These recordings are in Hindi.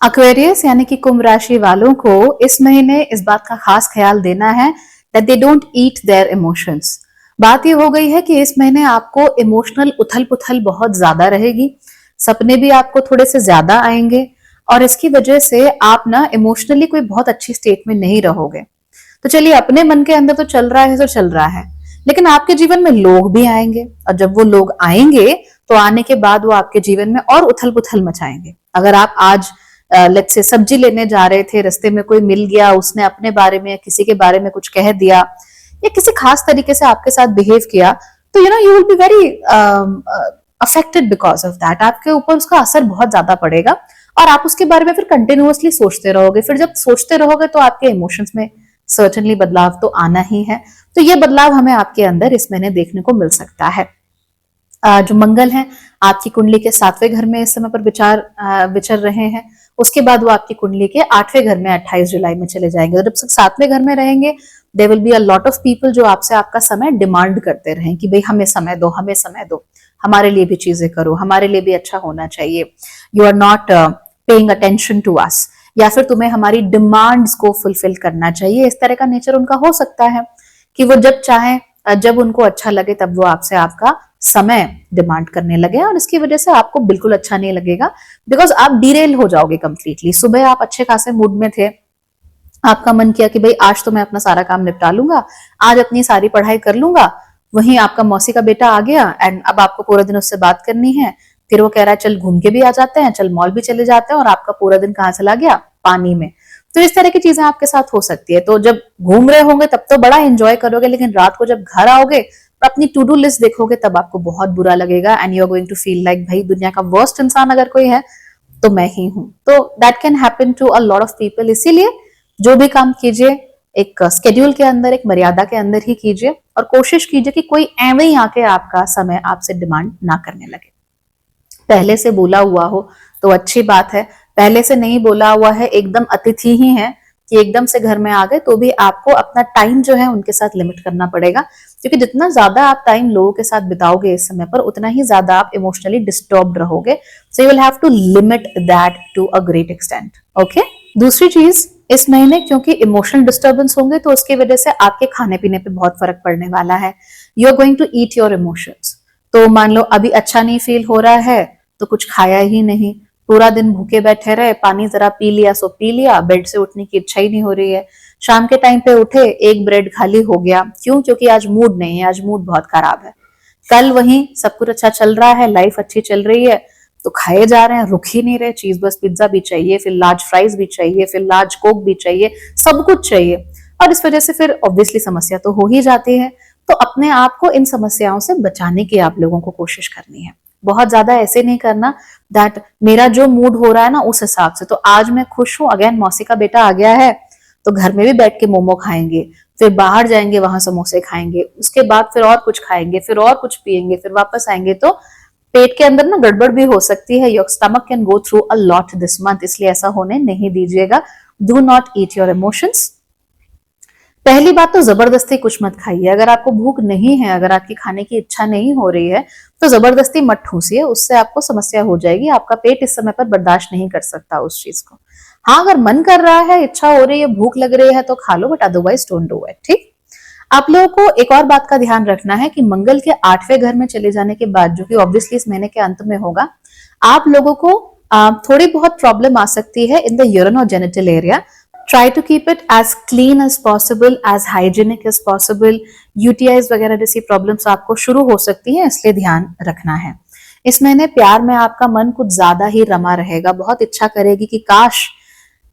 एक्वेरियस यानी कि कुंभ राशि वालों को इस महीने इस बात का खास ख्याल देना है that they don't eat their emotions. बात ये हो गई है कि इस महीने आपको इमोशनल उथल पुथल बहुत ज्यादा रहेगी, सपने भी आपको थोड़े से ज्यादा आएंगे और इसकी वजह से आप ना इमोशनली कोई बहुत अच्छी स्टेट में नहीं रहोगे। तो चलिए, अपने मन के अंदर तो चल रहा है तो चल रहा है, लेकिन आपके जीवन में लोग भी आएंगे और जब वो लोग आएंगे तो आने के बाद वो आपके जीवन में और उथल पुथल मचाएंगे। अगर आप आज लेट्स से सब्जी लेने जा रहे थे, रास्ते में कोई मिल गया, उसने अपने बारे में किसी के बारे में कुछ कह दिया या किसी खास तरीके से आपके साथ बिहेव किया, तो you will be very affected because of that. आपके ऊपर उसका असर बहुत ज्यादा पड़ेगा और आप उसके बारे में फिर कंटिन्यूअसली सोचते रहोगे। फिर जब सोचते रहोगे तो आपके इमोशंस में सर्टेनली बदलाव तो आना ही है। तो ये बदलाव हमें आपके अंदर इस महीने देखने को मिल सकता है। जो मंगल है आपकी कुंडली के 7वें घर में इस समय पर विचर रहे हैं। उसके बाद वो आपकी कुंडली के 8वें घर में 28 जुलाई में चले जाएंगे। जब तक 7वें घर में रहेंगे, there will be a lot of people जो आपसे आपका समय डिमांड करते रहें कि भाई हमें समय दो, हमें समय दो, हमारे लिए भी चीजें करो, हमारे लिए भी अच्छा होना चाहिए, you are not paying attention to us, या फिर तुम्हें हमारी डिमांड्स को फुलफिल करना चाहिए। इस तरह का नेचर उनका हो सकता है कि वो जब चाहे, जब उनको अच्छा लगे तब वो आपसे आपका समय डिमांड करने लगे और इसकी वजह से आपको बिल्कुल अच्छा नहीं लगेगा, बिकॉज आप डिरेल हो जाओगे कंप्लीटली। सुबह आप अच्छे खासे मूड में थे, आपका मन किया कि भाई आज तो मैं अपना सारा काम निपटा लूंगा, आज अपनी सारी पढ़ाई कर लूंगा, वहीं आपका मौसी का बेटा आ गया एंड अब आपको पूरा दिन उससे बात करनी है। फिर वो कह रहा है चल घूम के भी आ जाते हैं, चल मॉल भी चले जाते हैं, और आपका पूरा दिन कहाँ चला गया, पानी में। तो इस तरह की चीजें आपके साथ हो सकती है। तो जब घूम रहे होंगे तब तो बड़ा एंजॉय करोगे, लेकिन रात को जब घर आओगे अपनी टू डू लिस्ट देखोगे तब आपको बहुत बुरा लगेगा and you are going to feel like भाई दुनिया का वर्स्ट इंसान अगर कोई है तो मैं ही हूं। तो that can happen to a lot of people. इसीलिए जो भी काम कीजिए एक स्केड्यूल के अंदर, एक मर्यादा के अंदर ही कीजिए और कोशिश कीजिए कि कोई एवं ही आके आपका समय आपसे डिमांड ना करने लगे। पहले से बोला हुआ हो तो अच्छी बात है, पहले से नहीं बोला हुआ है, एकदम अतिथि ही है कि एकदम से घर में आ गए, तो भी आपको अपना टाइम जो है उनके साथ लिमिट करना पड़ेगा, क्योंकि जितना ज्यादा आप टाइम लोगों के साथ बिताओगे इस समय पर उतना ही ज्यादा आप इमोशनली डिस्टर्ब्ड रहोगे। So you will have to limit that to a great extent. Okay, दूसरी चीज, इस महीने क्योंकि इमोशनल डिस्टर्बेंस होंगे तो उसकी वजह से आपके खाने पीने पे बहुत फर्क पड़ने वाला है। You are going to eat your emotions. तो मान लो अभी अच्छा नहीं फील हो रहा है तो कुछ खाया ही नहीं, पूरा दिन भूखे बैठे रहे, पानी जरा पी लिया सो पी लिया, बेड से उठने की इच्छा ही नहीं हो रही है, शाम के टाइम पे उठे एक ब्रेड खाली हो गया, क्यों? क्योंकि आज मूड नहीं है, आज मूड बहुत खराब है। कल वहीं सब कुछ अच्छा चल रहा है, लाइफ अच्छी चल रही है, तो खाए जा रहे हैं, रुक ही नहीं रहे, चीज बस पिज्जा भी चाहिए, फिर लार्ज फ्राइज भी चाहिए, फिर लार्ज कोक भी चाहिए, सब कुछ चाहिए, और इस वजह से फिर ऑब्वियसली समस्या तो हो ही जाती है। तो अपने आप को इन समस्याओं से बचाने की आप लोगों को कोशिश करनी है। बहुत ज्यादा ऐसे नहीं करना दैट मेरा जो मूड हो रहा है ना उस हिसाब से, तो आज मैं खुश हूं, अगेन मौसी का बेटा आ गया है तो घर में भी बैठ के मोमो खाएंगे, फिर बाहर जाएंगे वहां समोसे खाएंगे, उसके बाद फिर और कुछ खाएंगे, फिर और कुछ पिएंगे, फिर वापस आएंगे, तो पेट के अंदर ना गड़बड़ भी हो सकती है। Your stomach can go through a lot this month, इसलिए ऐसा होने नहीं दीजिएगा। Do not eat your emotions. पहली बात तो जबरदस्ती कुछ मत खाइए। अगर आपको भूख नहीं है, अगर आपकी खाने की इच्छा नहीं हो रही है तो जबरदस्ती मत ठूसिए, उससे आपको समस्या हो जाएगी। आपका पेट इस समय पर बर्दाश्त नहीं कर सकता उस चीज को। हाँ, अगर मन कर रहा है, इच्छा हो रही है, भूख लग रही है तो खा लो, but otherwise don't do it. ठीक। आप लोगों को एक और बात का ध्यान रखना है कि मंगल के 8वें घर में चले जाने के बाद, जो कि ऑब्वियसली इस महीने के अंत में होगा, आप लोगों को थोड़ी बहुत प्रॉब्लम आ सकती है इन द यूरिन और genital area. Try to keep it as clean as possible, as hygienic as possible. UTIs वगैरह जैसी प्रॉब्लम्स आपको शुरू हो सकती हैं, इसलिए ध्यान रखना है। इस महीने प्यार में आपका मन कुछ ज्यादा ही रमा रहेगा, बहुत इच्छा करेगी कि काश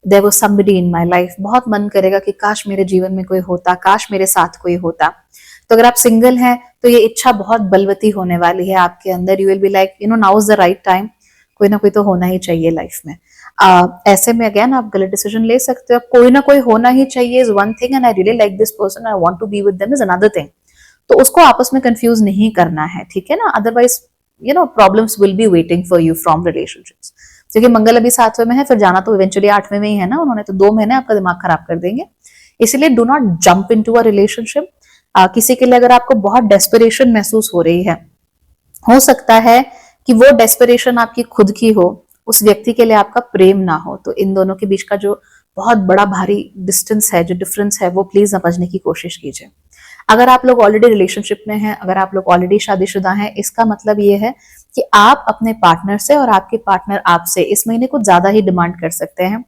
there was somebody in my life, बहुत मन करेगा कि काश मेरे जीवन में कोई होता, काश मेरे साथ कोई होता। तो अगर आप सिंगल हैं तो ये इच्छा बहुत बलवती होने वाली है आपके अंदर। You will be like now is the right time, कोई ना कोई तो होना ही चाहिए लाइफ में। ऐसे में अगेन आप गलत डिसीजन ले सकते हो। कोई ना कोई होना ही चाहिए is one thing and I really like this person, I want to be with them is another thing. तो उसको आपस में कंफ्यूज नहीं करना है, ठीक है ना? Otherwise problems will be waiting for you from relationships. क्योंकि मंगल अभी 7वें में है, फिर जाना तो इवेंचुअली 8वें में ही है ना उन्होंने, तो 2 महीने आपका दिमाग खराब कर देंगे। इसलिए do not jump into a relationship. किसी के लिए अगर आपको बहुत डेस्परेशन महसूस हो रही है, हो सकता है कि वो डेस्परेशन आपकी खुद की हो उस व्यक्ति के लिए आपका प्रेम ना हो। तो इन दोनों के बीच का जो बहुत बड़ा भारी डिस्टेंस है, जो डिफरेंस है, वो प्लीज समझने की कोशिश कीजिए। अगर आप लोग ऑलरेडी रिलेशनशिप में हैं, अगर आप लोग ऑलरेडी शादीशुदा हैं, इसका मतलब ये है कि आप अपने पार्टनर से और आपके पार्टनर आपसे इस महीने कुछ ज्यादा ही डिमांड कर सकते हैं।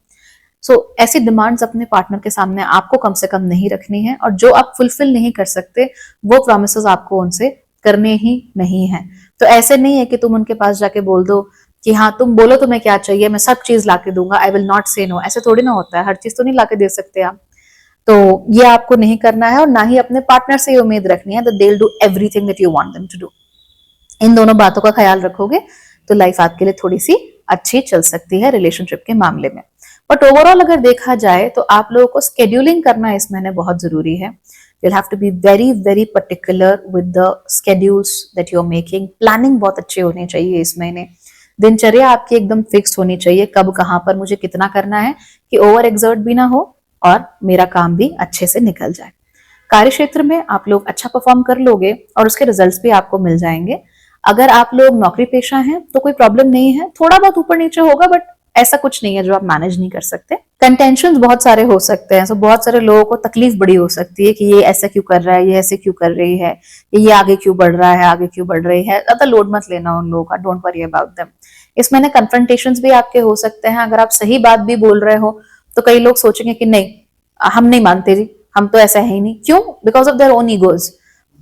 ऐसी डिमांड्स अपने पार्टनर के सामने आपको कम से कम नहीं रखनी है, और जो आप फुलफिल नहीं कर सकते वो प्रॉमिसेस आपको उनसे करने ही नहीं है। तो ऐसे नहीं है कि तुम उनके पास जाके बोल दो कि हाँ तुम बोलो तुम्हें क्या चाहिए, मैं सब चीज लाके दूंगा, आई विल नॉट से नो। ऐसे थोड़ी ना होता है, हर चीज तो नहीं लाके दे सकते आप। तो ये आपको नहीं करना है, और ना ही अपने पार्टनर से ये उम्मीद रखनी है that they will do everything that you want them to do. इन दोनों बातों का ख्याल रखोगे तो लाइफ आपके लिए थोड़ी सी अच्छी चल सकती है रिलेशनशिप के मामले में। बट ओवरऑल अगर देखा जाए तो आप लोगों को स्केड्यूलिंग करना इस महीने बहुत जरूरी है। You'll have to be very very particular with the schedules that you're making. Planning बहुत अच्छी होनी चाहिए इस महीने। दिनचर्या आपकी एकदम फिक्स होनी चाहिए, कब कहाँ पर मुझे कितना करना है, कि ओवर एक्सर्ट भी ना हो और मेरा काम भी अच्छे से निकल जाए। कार्य क्षेत्र में आप लोग अच्छा परफॉर्म कर लोगे और उसके रिजल्ट्स भी आपको मिल जाएंगे। अगर आप लोग नौकरी पेशा हैं तो कोई प्रॉब्लम नहीं है, थोड़ा बहुत ऊपर नीचे होगा, बट ऐसा कुछ नहीं है जो आप मैनेज नहीं कर सकते। कंटेंशन बहुत सारे हो सकते हैं, बहुत सारे लोगों को तकलीफ बड़ी हो सकती है कि ये ऐसा क्यों कर रहा है, ये ऐसे क्यों कर रही है, ये आगे क्यों बढ़ रहा है, आगे क्यों बढ़ रही है। ज्यादा लोड मत लेना उन लोगों का, डोंट वरी अबाउट देम। इसमें ना कन्फ्रंटेशंस भी आपके हो सकते हैं। अगर आप सही बात भी बोल रहे हो तो कई लोग सोचेंगे कि नहीं हम नहीं मानते जी, हम तो ऐसा है ही नहीं। क्यों? Because of their own egos.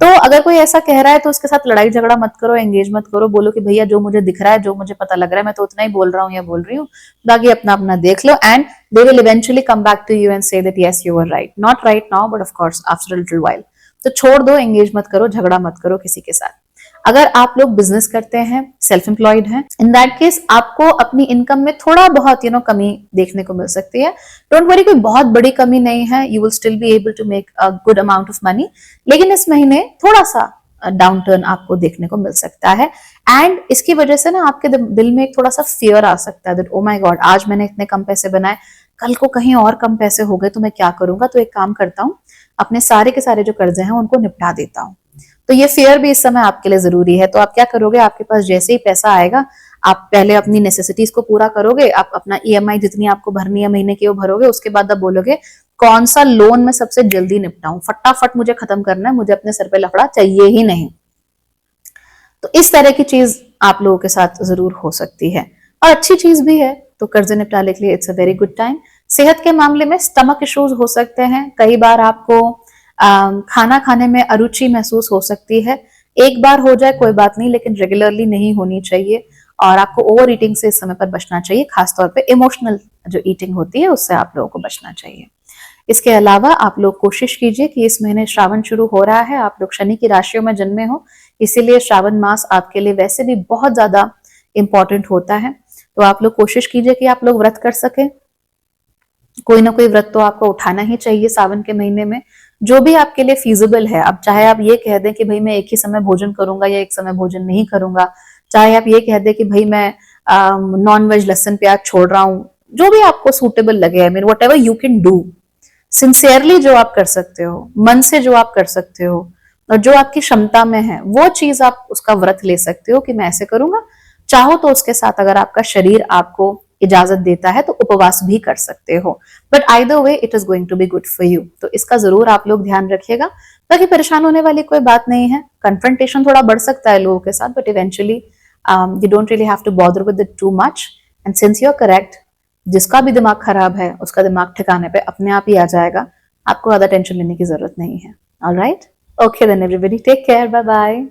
तो अगर कोई ऐसा कह रहा है तो उसके साथ लड़ाई झगड़ा मत करो, एंगेज मत करो। बोलो कि भैया जो मुझे दिख रहा है, जो मुझे पता लग रहा है, मैं तो उतना ही बोल रहा हूँ या बोल रही हूँ, बाकी अपना अपना देख लो। And they will eventually come back to you and say that yes you are right, not right now but of course after a little while. तो छोड़ दो, एंगेज मत करो, झगड़ा मत करो किसी के साथ। अगर आप लोग बिजनेस करते हैं, सेल्फ एम्प्लॉयड हैं, इन दैट केस आपको अपनी इनकम में थोड़ा बहुत कमी देखने को मिल सकती है। डोंट वरी, कोई बहुत बड़ी कमी नहीं है, you will still be able to make a good amount of money. लेकिन इस महीने थोड़ा सा डाउन टर्न आपको देखने को मिल सकता है। एंड इसकी वजह से ना आपके दिल में एक थोड़ा सा फियर आ सकता है दैट ओ माय गॉड, आज मैंने इतने कम पैसे बनाए, कल को कहीं और कम पैसे हो गए तो मैं क्या करूंगा। तो एक काम करता हूँ, अपने सारे के सारे जो कर्जे हैं उनको निपटा देता हूँ। तो ये फेयर भी इस समय आपके लिए जरूरी है। तो आप क्या करोगे, आपके पास जैसे ही पैसा आएगा आप पहले अपनी नेसेसिटीज को पूरा करोगे, आप अपना ईएमआई जितनी आपको भरनी है महीने की वो भरोगे। उसके बाद आप बोलोगे कौन सा लोन मैं सबसे जल्दी निपटाऊं, फटाफट मुझे खत्म करना है, मुझे अपने सर पे लफड़ा चाहिए ही नहीं। तो इस तरह की चीज आप लोगों के साथ जरूर हो सकती है, और अच्छी चीज भी है। तो कर्जे निपटाने के लिए it's a very good time. सेहत के मामले में स्टमक इश्यूज हो सकते हैं, कई बार आपको खाना खाने में अरुचि महसूस हो सकती है। एक बार हो जाए कोई बात नहीं, लेकिन रेगुलरली नहीं होनी चाहिए। और आपको ओवर ईटिंग से इस समय पर बचना चाहिए, खासतौर पे इमोशनल जो ईटिंग होती है उससे आप लोगों को बचना चाहिए। इसके अलावा आप लोग कोशिश कीजिए कि इस महीने श्रावण शुरू हो रहा है, आप लोग शनि की राशियों में जन्मे हो, इसीलिए श्रावण मास आपके लिए वैसे भी बहुत ज्यादा इंपॉर्टेंट होता है। तो आप लोग कोशिश कीजिए कि आप लोग व्रत कर सके। कोई ना कोई व्रत तो आपको उठाना ही चाहिए सावन के महीने में, जो भी आपके लिए फीजिबल है। अब चाहे आप ये कह दें कि भाई मैं एक ही समय भोजन करूंगा या एक समय भोजन नहीं करूंगा, चाहे आप ये कह दें कि भाई मैं नॉन वेज लहसुन प्याज छोड़ रहा हूँ, जो भी आपको सूटेबल लगे। I mean what ever you can do, sincerely जो आप कर सकते हो, मन से जो आप कर सकते हो, और जो आपकी क्षमता में है वो चीज आप उसका व्रत ले सकते हो कि मैं ऐसे करूंगा। चाहो तो उसके साथ अगर आपका शरीर आपको इजाजत देता है तो उपवास भी कर सकते हो। But either way it is going to be good for you. तो इसका जरूर आप लोग ध्यान रखिएगा, ताकि परेशान होने वाली कोई बात नहीं है। कन्फ्रंटेशन थोड़ा बढ़ सकता है लोगों के साथ, but eventually you don't really have to bother with it too much. And since you are correct, जिसका भी दिमाग खराब है उसका दिमाग ठिकाने पे अपने आप ही आ जाएगा, आपको ज्यादा टेंशन लेने की जरूरत नहीं है। Alright, okay then everybody, take care, bye bye.